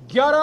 11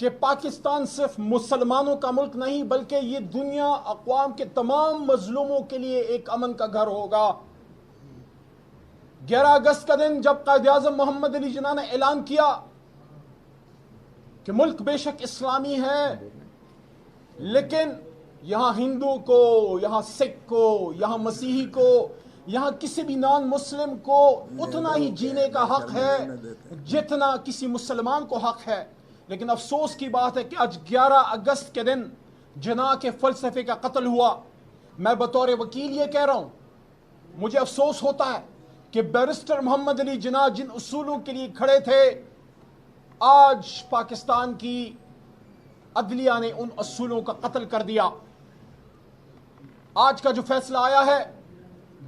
کہ پاکستان صرف مسلمانوں کا ملک نہیں بلکہ یہ دنیا اقوام کے تمام مظلوموں کے لیے ایک امن کا گھر ہوگا۔ 11 اگست کا دن جب قائد اعظم محمد علی جناح نے اعلان کیا کہ ملک بے شک اسلامی ہے لیکن یہاں ہندو کو، یہاں سکھ کو، یہاں مسیحی کو، یہاں کسی بھی نان مسلم کو اتنا ہی جینے کا حق ہے جتنا کسی مسلمان کو حق ہے۔ لیکن افسوس کی بات ہے کہ آج 11 اگست کے دن جناح کے فلسفے کا قتل ہوا۔ میں بطور وکیل یہ کہہ رہا ہوں، مجھے افسوس ہوتا ہے کہ بیرسٹر محمد علی جناح جن اصولوں کے لیے کھڑے تھے، آج پاکستان کی عدلیہ نے ان اصولوں کا قتل کر دیا۔ آج کا جو فیصلہ آیا ہے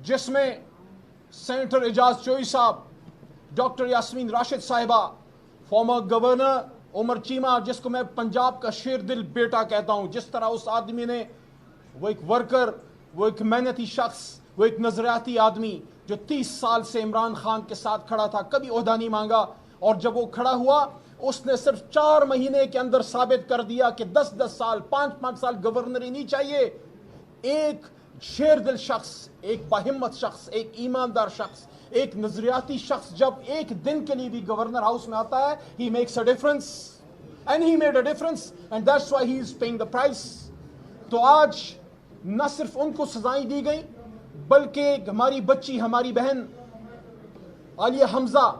جس میں سینیٹر اعجاز چوئی صاحب، ڈاکٹر یاسمین راشد صاحبہ، فارمر گورنر عمر چیمہ، جس کو میں پنجاب کا شیر دل بیٹا کہتا ہوں، جس طرح اس آدمی نے، وہ ایک ورکر، وہ ایک محنتی شخص، وہ ایک نظریاتی آدمی جو 30 سال سے عمران خان کے ساتھ کھڑا تھا، کبھی عہدہ نہیں مانگا، اور جب وہ کھڑا ہوا اس نے صرف 4 مہینے کے اندر ثابت کر دیا کہ 10 سال 5 سال گورنر ہی نہیں چاہیے۔ ایک شیر دل شخص، ایک باہمت شخص، ایک ایماندار شخص، ایک نظریاتی شخص جب ایک دن کے لیے بھی گورنر ہاؤس میں آتا ہے، he makes a difference and he made a difference and that's why he is paying the price۔ تو آج نہ صرف ان کو سزائیں دی گئیں بلکہ ہماری بچی، ہماری بہن عالیہ حمزہ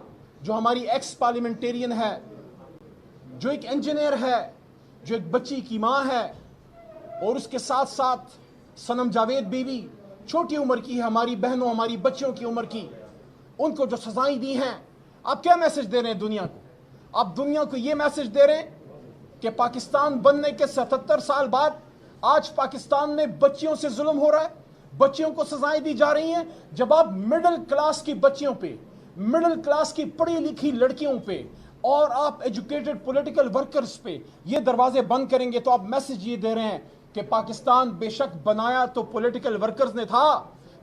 جو ہماری ایکس پارلیمنٹیرین ہے، جو ایک انجینئر ہے، جو ایک بچی کی ماں ہے، اور اس کے ساتھ ساتھ صنم جاوید بیوی چھوٹی عمر کی ہے، ہماری بہنوں، ہماری بچیوں کی عمر کی، ان کو جو سزائیں دی ہیں، آپ کیا میسج دے رہے ہیں دنیا کو؟ آپ دنیا کو یہ میسج دے رہے ہیں کہ پاکستان بننے کے 77 سال بعد آج پاکستان میں بچیوں سے ظلم ہو رہا ہے، بچیوں کو سزائیں دی جا رہی ہیں۔ جب آپ مڈل کلاس کی بچیوں پہ، مڈل کلاس کی پڑھی لکھی لڑکیوں پہ، اور آپ ایجوکیٹڈ پولیٹیکل ورکرز پہ یہ دروازے بند کریں گے تو آپ میسج یہ دے رہے ہیں کہ پاکستان بے شک بنایا تو پولیٹیکل ورکرز نے تھا،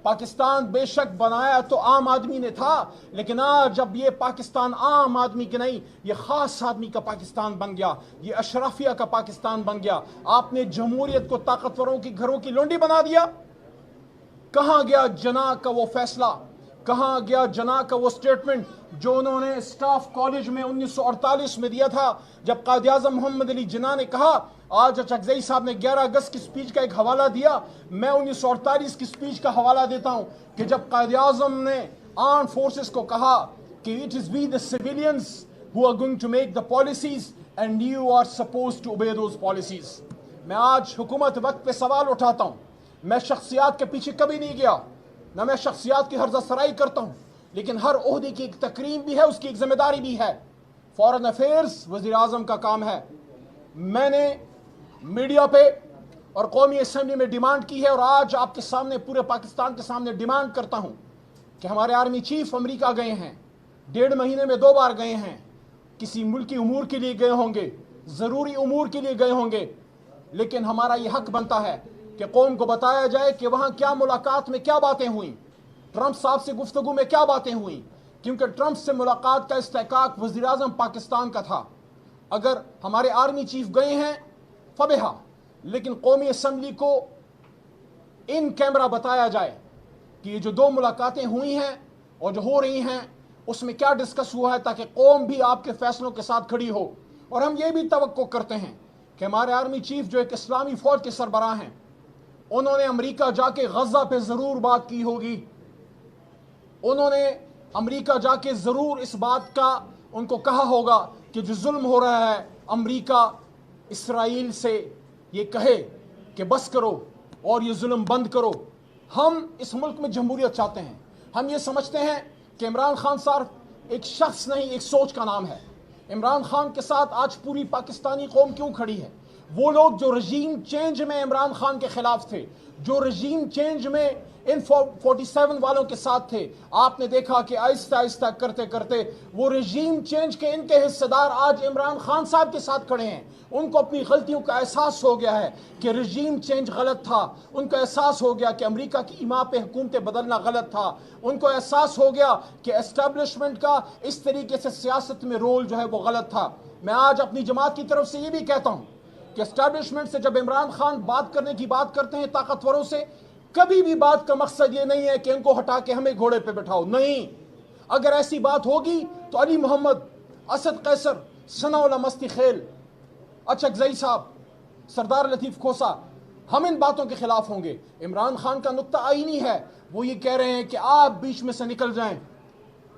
پاکستان بے شک بنایا تو عام آدمی نے تھا، لیکن آج جب یہ پاکستان عام آدمی کے نہیں، یہ خاص آدمی کا پاکستان بن گیا، یہ اشرافیہ کا پاکستان بن گیا۔ آپ نے جمہوریت کو طاقتوروں کی گھروں کی لونڈی بنا دیا۔ کہاں گیا جناح کا وہ فیصلہ، کہاں گیا جناح کا وہ سٹیٹمنٹ جو انہوں نے سٹاف کالج میں 1948 میں دیا تھا، جب قائد اعظم محمد علی جناح نے کہا، آج اچکزئی صاحب نے 11 اگست کی سپیچ کا ایک حوالہ دیا، میں 1948 کی سپیچ کا حوالہ دیتا ہوں کہ جب قائد اعظم نے آرم فورسز کو کہا کہ it is we the civilians who are going to make the policies and you are supposed to obey those policies۔ میں آج حکومت وقت پہ سوال اٹھاتا ہوں، میں شخصیات کے پیچھے کبھی نہیں گیا، نہ میں شخصیات کی حرزہ سرائی کرتا ہوں، لیکن ہر عہدے کی ایک تکریم بھی ہے، اس کی ایک ذمہ داری بھی ہے۔ فارن افیئرز وزیر اعظم کا کام ہے۔ میں نے میڈیا پہ اور قومی اسمبلی میں ڈیمانڈ کی ہے، اور آج آپ کے سامنے، پورے پاکستان کے سامنے ڈیمانڈ کرتا ہوں کہ ہمارے آرمی چیف امریکہ گئے ہیں، 1.5 مہینے میں 2 بار گئے ہیں، کسی ملکی امور کے لیے گئے ہوں گے، ضروری امور کے لیے گئے ہوں گے، لیکن ہمارا یہ حق بنتا ہے کہ قوم کو بتایا جائے کہ وہاں کیا ملاقات میں کیا باتیں ہوئیں، ٹرمپ صاحب سے گفتگو میں کیا باتیں ہوئیں، کیونکہ ٹرمپ سے ملاقات کا استحقاق وزیر اعظم پاکستان کا تھا۔ اگر ہمارے آرمی چیف گئے ہیں فبہا، لیکن قومی اسمبلی کو ان کیمرہ بتایا جائے کہ یہ جو 2 ملاقاتیں ہوئی ہیں اور جو ہو رہی ہیں اس میں کیا ڈسکس ہوا ہے، تاکہ قوم بھی آپ کے فیصلوں کے ساتھ کھڑی ہو۔ اور ہم یہ بھی توقع کرتے ہیں کہ ہمارے آرمی چیف جو ایک اسلامی فوج کے سربراہ ہیں، انہوں نے امریکہ جا کے غزہ پہ ضرور بات کی ہوگی، انہوں نے امریکہ جا کے ضرور اس بات کا ان کو کہا ہوگا کہ جو ظلم ہو رہا ہے، امریکہ اسرائیل سے یہ کہے کہ بس کرو اور یہ ظلم بند کرو۔ ہم اس ملک میں جمہوریت چاہتے ہیں، ہم یہ سمجھتے ہیں کہ عمران خان صاحب ایک شخص نہیں، ایک سوچ کا نام ہے۔ عمران خان کے ساتھ آج پوری پاکستانی قوم کیوں کھڑی ہے؟ وہ لوگ جو رجیم چینج میں عمران خان کے خلاف تھے، جو رجیم چینج میں ان 47 والوں کے ساتھ تھے. آپ نے دیکھا کہ آہستہ آہستہ کرتے کرتے وہ رجیم چینج کے ان کے حصہ دار آج عمران خان صاحب کے ساتھ کھڑے ہیں. ان کو اپنی غلطیوں کا احساس ہو گیا ہے کہ رجیم چینج غلط تھا. ان کو احساس ہو گیا کہ امریکہ کی ایما پہ حکومتیں بدلنا غلط تھا. ان کو احساس ہو گیا کہ اسٹیبلشمنٹ کا اس طریقے سے سیاست میں رول جو ہے وہ غلط تھا. میں آج اپنی جماعت کی طرف سے یہ بھی کہتا ہوں کہ اسٹیبلشمنٹ سے جب عمران خان بات کرنے کی بات کرتے ہیں طاقتوروں سے، کبھی بھی بات کا مقصد یہ نہیں ہے کہ ان کو ہٹا کے ہمیں گھوڑے پہ بٹھاؤ. نہیں، اگر ایسی بات ہوگی تو علی محمد، اسد قیصر، ثناء اللہ مستی خیل، اچکزئی صاحب، سردار لطیف کھوسا، ہم ان باتوں کے خلاف ہوں گے. عمران خان کا نقطہ آئینی ہے، وہ یہ کہہ رہے ہیں کہ آپ بیچ میں سے نکل جائیں.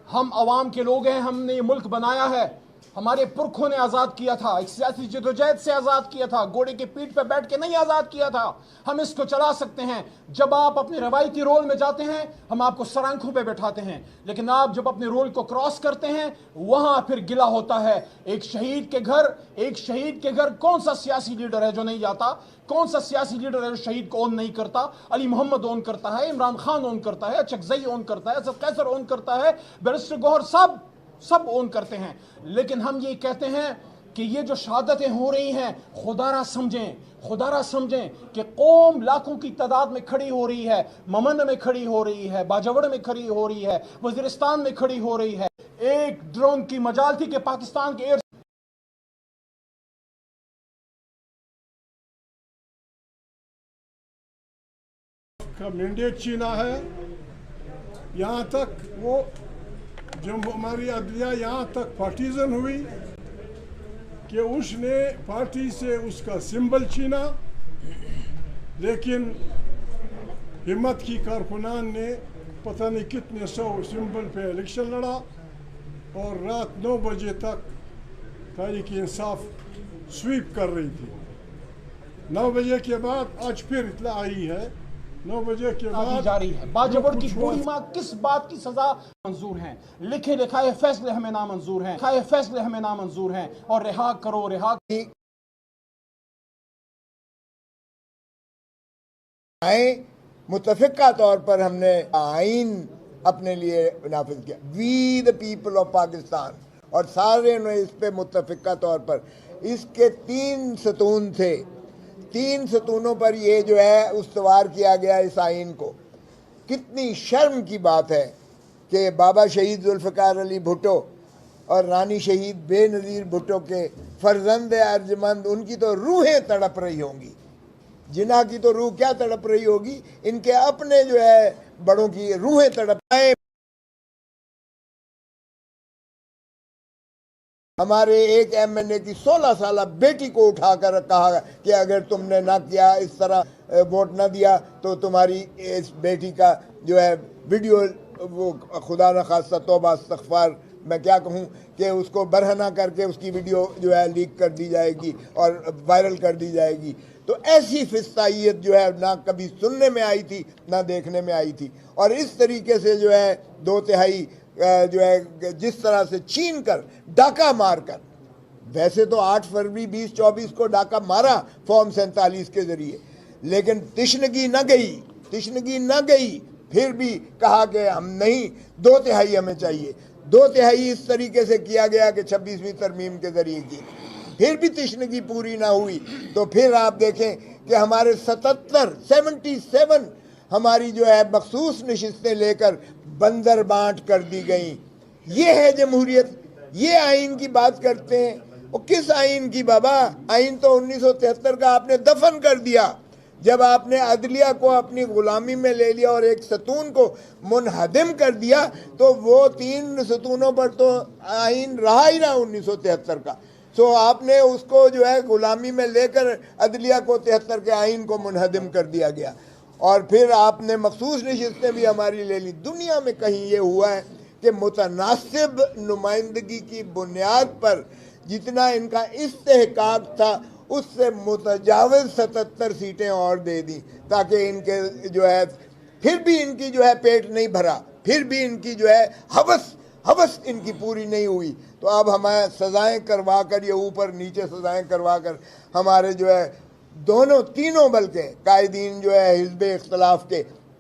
ہم عوام کے لوگ ہیں، ہم نے یہ ملک بنایا ہے، ہمارے پرکھوں نے آزاد کیا تھا، ایک سیاسی جدوجہد سے آزاد کیا تھا، گھوڑے کے پیٹھ پہ بیٹھ کے نہیں آزاد کیا تھا. ہم اس کو چلا سکتے ہیں. جب آپ اپنے روایتی رول میں جاتے ہیں ہم آپ کو سر آنکھوں پہ بیٹھاتے ہیں، لیکن آپ جب اپنے رول کو کراس کرتے ہیں وہاں پھر گلہ ہوتا ہے. ایک شہید کے گھر کون سا سیاسی لیڈر ہے جو نہیں جاتا؟ کون سا سیاسی لیڈر ہے جو شہید کو اون نہیں کرتا؟ علی محمد اون کرتا ہے، عمران خان اون کرتا ہے، اچکزئی اون کرتا ہے، اسد قیصر اون کرتا ہے، بیرسٹر گوہر سب اون کرتے ہیں. لیکن ہم یہ کہتے ہیں کہ یہ جو شہادتیں ہو رہی ہیں خدا را سمجھیں کہ قوم لاکھوں کی تعداد میں کھڑی ہو رہی ہے، ممن میں کھڑی ہو رہی ہے، باجوڑ میں کھڑی ہو رہی ہے، وزیرستان میں کھڑی ہو رہی ہے. ایک ڈرون کی مجال تھی کہ پاکستان کے ایئر کا مینڈیٹ چھینا ہے. یہاں تک وہ جب ہماری عدلیہ یہاں تک پارٹیزن ہوئی کہ اس نے پارٹی سے اس کا سمبل چھینا، لیکن ہمت کی کارکنان نے پتہ نہیں کتنے 100 سمبل پہ الیکشن لڑا اور رات 9 بجے تک تحریک انصاف سویپ کر رہی تھی. 9 بجے کے بعد آج پھر اطلاع آئی ہے 9 بجے کے بعد جاری ہے. باجوڑ کی گولی ماں کس بات کی سزا منظور ہیں؟ لکھے لکھائے فیصلے ہمیں نامنظور ہیں اور رہا کرو. متفقہ طور پر ہم نے آئین اپنے لیے نافذ کیا، وی دا پیپل آف پاکستان، اور سارے نے اس پہ متفقہ طور پر. اس کے 3 ستون تھے، 3 ستونوں پر یہ جو ہے استوار کیا گیا اس آئین کو. کتنی شرم کی بات ہے کہ بابا شہید ذوالفقار علی بھٹو اور رانی شہید بے نظیر بھٹو کے فرزند ارجمند، ان کی تو روحیں تڑپ رہی ہوں گی. جناح کی تو روح کیا تڑپ رہی ہوگی، ان کے اپنے جو ہے بڑوں کی روحیں تڑپائیں. ہمارے ایک ایم این اے کی 16 سالہ بیٹی کو اٹھا کر کہا کہ اگر تم نے نہ کیا، اس طرح ووٹ نہ دیا تو تمہاری اس بیٹی کا جو ہے ویڈیو، وہ خدا نخواستہ توبہ استغفار میں کیا کہوں، کہ اس کو برہنہ کر کے اس کی ویڈیو جو ہے لیک کر دی جائے گی اور وائرل کر دی جائے گی. تو ایسی فسطائیت جو ہے نہ کبھی سننے میں آئی تھی نہ دیکھنے میں آئی تھی. اور اس طریقے سے جو ہے 2/3 جو ہے جس طرح سے چھین کر ڈاکہ مار کر، ویسے تو 8 فروری 2024 کو ڈاکہ مارا فارم 47 کے ذریعے، لیکن تشنگی نہ گئی. پھر بھی کہا کہ ہم نہیں، 2/3 ہمیں چاہیے. 2/3 اس طریقے سے کیا گیا کہ 26ویں ترمیم کے ذریعے کی، پھر بھی تشنگی پوری نہ ہوئی. تو پھر آپ دیکھیں کہ ہمارے 77 ہماری جو ہے مخصوص نشستیں لے کر بندر بانٹ کر دی گئیں. یہ ہے جمہوریت. یہ آئین کی بات کرتے ہیں. وہ کس آئین کی بابا؟ آئین تو 1973 کا آپ نے دفن کر دیا جب آپ نے عدلیہ کو اپنی غلامی میں لے لیا اور ایک ستون کو منہدم کر دیا. تو وہ 3 ستونوں پر تو آئین رہا ہی نہ 1973 کا. سو آپ نے اس کو جو ہے غلامی میں لے کر عدلیہ کو 73 کے آئین کو منہدم کر دیا گیا. اور پھر آپ نے مخصوص نشستیں بھی ہماری لے لی. دنیا میں کہیں یہ ہوا ہے کہ متناسب نمائندگی کی بنیاد پر جتنا ان کا استحقاق تھا اس سے متجاوز 77 سیٹیں اور دے دیں تاکہ ان کے جو ہے پھر بھی ان کی جو ہے پیٹ نہیں بھرا، پھر بھی ان کی جو ہے ہوس ان کی پوری نہیں ہوئی. تو اب ہمیں سزائیں کروا کر، یہ اوپر نیچے سزائیں کروا کر ہمارے جو ہے تینوں بلکہ قائدین جو ہے حزب اختلاف کے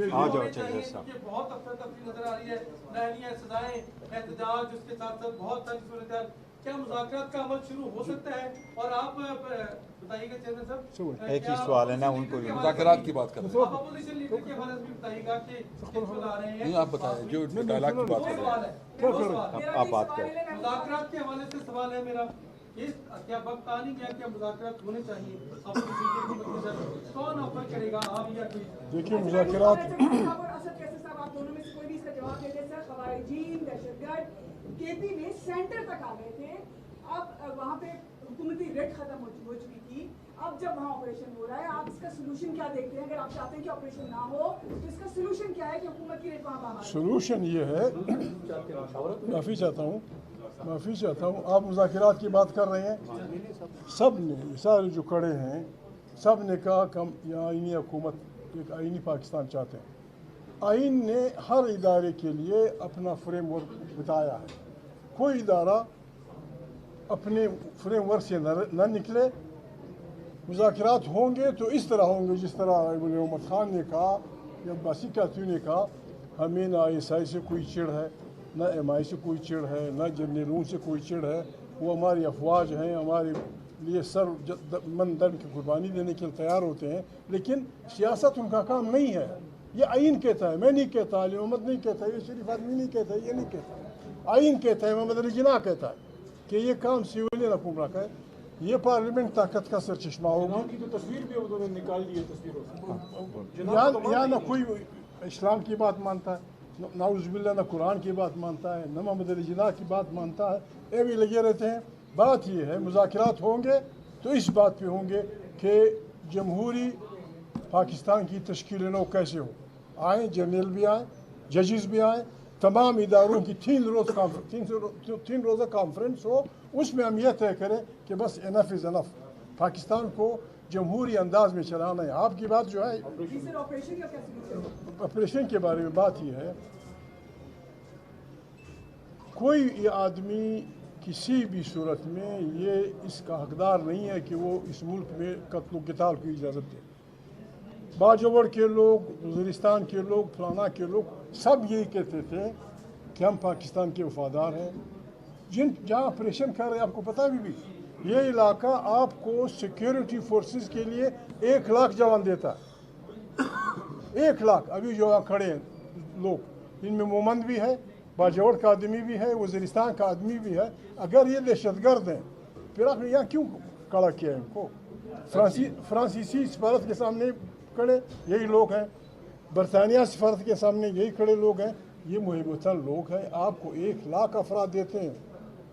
بہت افراتفری نظر آ رہی ہے، نااہلیاں، سزائیں، احتجاج، اس کے ساتھ ساتھ بہت ساری صورتحال. کیا مذاکرات کا عمل شروع ہو سکتا ہے؟ اور آپ بتائیے گا چیئرمین صاحب، ایک ہی سوال ہے نا ان کو مذاکرات کی بات کریں. آپ اپوزیشن لیڈر کے حوالے سے بھی بتائیے گا کہ آ رہے ہیں. نہیں آپ بتائیں جو ڈائلاگ کی بات کر رہے ہیں. آپ بات کریں. مذاکرات کے حوالے سے سوال ہے میرا، کیا وقت آ نہیں گیا، کیا مذاکرات ہونے چاہیے؟ کون آفر کرے گا، آپ یا کوئی؟ دیکھیے مذاکرات آپ دونوں میں سے کوئی بھی اس کا جواب دے دے. سر خوارجین، دہشت گرد KP میں سینٹر تک آ گئے تھے. اب وہاں پہ حکومتی ریٹ ختم ہو چکی تھی. اب جب وہاں آپریشن ہو رہا ہے، آپ اس کا سلوشن کیا دیکھتے ہیں؟ اگر آپ چاہتے ہیں کہ آپریشن نہ ہو تو اس کا سلوشن کیا ہے کہ حکومت کی ریٹ وہاں باہر؟ سلوشن یہ ہے، معافی چاہتا ہوں آپ مذاکرات کی بات کر رہے ہیں. سب نے سارے جو کڑے ہیں سب نے کہا کہ ہم یہ آئینی حکومت، ایک آئینی پاکستان چاہتے ہیں. آئین نے ہر ادارے کے لیے اپنا فریم ورک بتایا ہے. کوئی ادارہ اپنے فریم ورک سے نہ نکلے. مذاکرات ہوں گے تو اس طرح ہوں گے جس طرح محمد خان نے کہا یا باسی کاتو نے کہا. ہمیں نہ ISI سے کوئی چڑ ہے، نہ MI سے کوئی چڑ ہے، نہ جنرلوں سے کوئی چڑ ہے. وہ ہماری افواج ہیں، ہمارے لیے سر من درد کی قربانی دینے کے لیے تیار ہوتے ہیں، لیکن سیاست ان کا کام نہیں ہے. یہ آئین کہتا ہے، میں نہیں کہتا، علی محمد نہیں کہتا، یہ شریف آدمی نہیں کہتا، یہ نہیں کہتا. آئین کہتا ہے، محمد علی جناح کہتا ہے کہ یہ کام سویلین حکومت کا ہے. یہ پارلیمنٹ طاقت کا سرچشمہ ہوگی. کی تو تصویر بھی انہوں نے نکال لی ہے تصویروں سے. یا نہ کوئی اسلام کی بات مانتا ہے، نعوذ باللہ نہ قرآن کی بات مانتا ہے، نہ محمد علی جناح کی بات مانتا ہے. یہ بھی لگے رہتے ہیں. بات یہ ہے مذاکرات ہوں گے تو اس بات پہ ہوں گے کہ جمہوری پاکستان کی تشکیل نو کیسے ہو. آئیں، جنرل بھی آئیں، ججز بھی آئیں، تمام اداروں کی 3 روزہ کانفرنس ہو. اس میں ہم یہ طے کریں کہ بس انف از انف، پاکستان کو جمہوری انداز میں چلانا ہے. آپ کی بات جو ہے آپریشن کے بارے میں بات یہ ہے، کوئی آدمی کسی بھی صورت میں یہ اس کا حقدار نہیں ہے کہ وہ اس ملک میں قتل و قتال کی اجازت دے. باجوڑ کے لوگ، وزیرستان کے لوگ، فلانا کے لوگ سب یہی کہتے تھے کہ ہم پاکستان کے وفادار ہیں. جہاں آپریشن کر رہے ہیں آپ کو پتہ بھی یہ علاقہ آپ کو سیکیورٹی فورسز کے لیے 1 لاکھ جوان دیتا ہے. 1 لاکھ. ابھی جو کھڑے ہیں لوگ، ان میں مومند بھی ہے، باجوڑ کا آدمی بھی ہے، وزیرستان کا آدمی بھی ہے. اگر یہ دہشت گرد ہیں پھر آپ نے یہاں کیوں کھڑا کیا ہے ان کو؟ فرانسیسی سفارت کے سامنے کھڑے یہی لوگ ہیں، برطانیہ سفارت کے سامنے یہی کھڑے لوگ ہیں. یہ محب وطن لوگ ہیں. آپ کو 1 لاکھ افراد دیتے ہیں.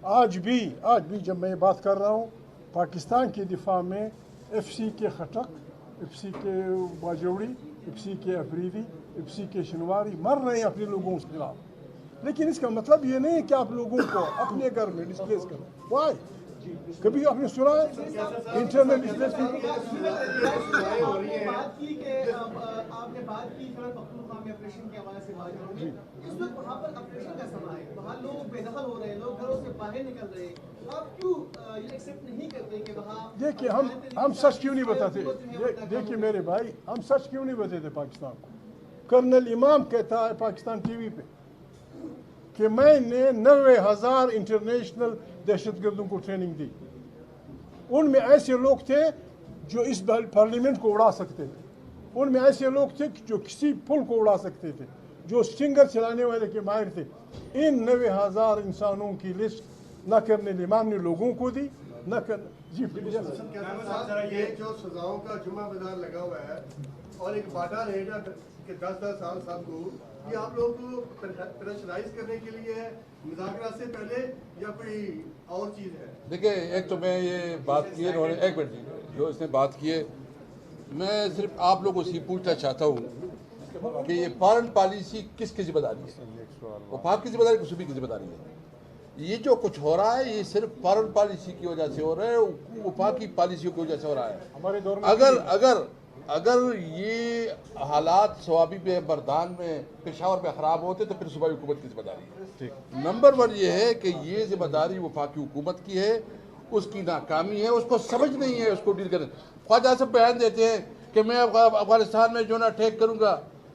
آج بھی جب میں یہ بات کر رہا ہوں، پاکستان کے دفاع میں FC کے خٹک، FC کے باجوڑی، FC کے افریدی، FC کے شنواری مر رہے ہیں اپنے لوگوں کے خلاف. لیکن اس کا مطلب یہ نہیں کہ آپ لوگوں کو اپنے گھر میں ڈسپلیس کریں. وائی؟ کبھی آپ نے سنا ہے انٹرنل ڈسپلیسمنٹ؟ آپ نے بات کی خیبر پختونخوا میں آپریشن کے حوالے سے بات کروں گی. اس وقت وہاں پر آپریشن کا سماں ہے، وہاں لوگ بے دخل ہو رہے ہیں، لوگ گھروں سے باہر نکل رہے ہیں. آپ کیوں یہ ایکسیپٹ نہیں کرتے کہ وہاں؟ دیکھیے ہم سچ کیوں نہیں بتاتے؟ دیکھیے میرے بھائی، ہم سچ کیوں نہیں بتاتے پاکستان کو؟ کرنل امام کہتا ہے پاکستان ٹی وی پہ کہ میں نے 90,000 انٹرنیشنل دہشت گردوں کو ٹریننگ دی. ان میں ایسے لوگ تھے جو اس پارلیمنٹ کو اڑا سکتے تھے. ان میں ایسے لوگ تھے جو کسی پل کو اڑا سکتے تھے، جو سٹنگر چلانے والے کے ماہر تھے. ان 90,000 انسانوں کی لسٹ نہ کرنے امام نے لوگوں کو دی، نہ کرنے. جی یہ جو سزاؤں کا جمعہ بازار لگا ہوا ہے اور ایک باٹا ریٹ ہے کہ 10 سال کو، یہ آپ لوگ کو پریشرائز کرنے کے لیے ہے، مذاکرات سے پہلے، یا کوئی اور چیز ہے؟ دیکھیں، ایک تو میں یہ بات کی ہے، انہوں نے ایک منٹ جو اس نے بات کی ہے، میں صرف آپ لوگوں سے پوچھنا چاہتا ہوں کہ یہ فارن پالیسی کس کی ذمہ داری ہے؟ وفاق کی ذمہ داری، کسی بھی کی ذمہ داری ہے؟ یہ جو کچھ ہو رہا ہے یہ صرف فارن پالیسی کی وجہ سے ہو رہا ہے، وفاقی پالیسیوں کی وجہ سے ہو رہا ہے. ہمارے دور میں اگر یہ حالات صوابی پہ بردان میں پشاور میں خراب ہوتے تو پھر صوبائی حکومت کی ذمہ داری ہے. نمبر 1 یہ ہے کہ یہ ذمہ داری وفاقی حکومت کی ہے، اس کی ناکامی ہے، اس کو سمجھ نہیں ہے، اس کو ڈیل کریں. خواجہ صاحب بیان دیتے ہیں کہ میں افغانستان میں جو نا ٹیک کروں گا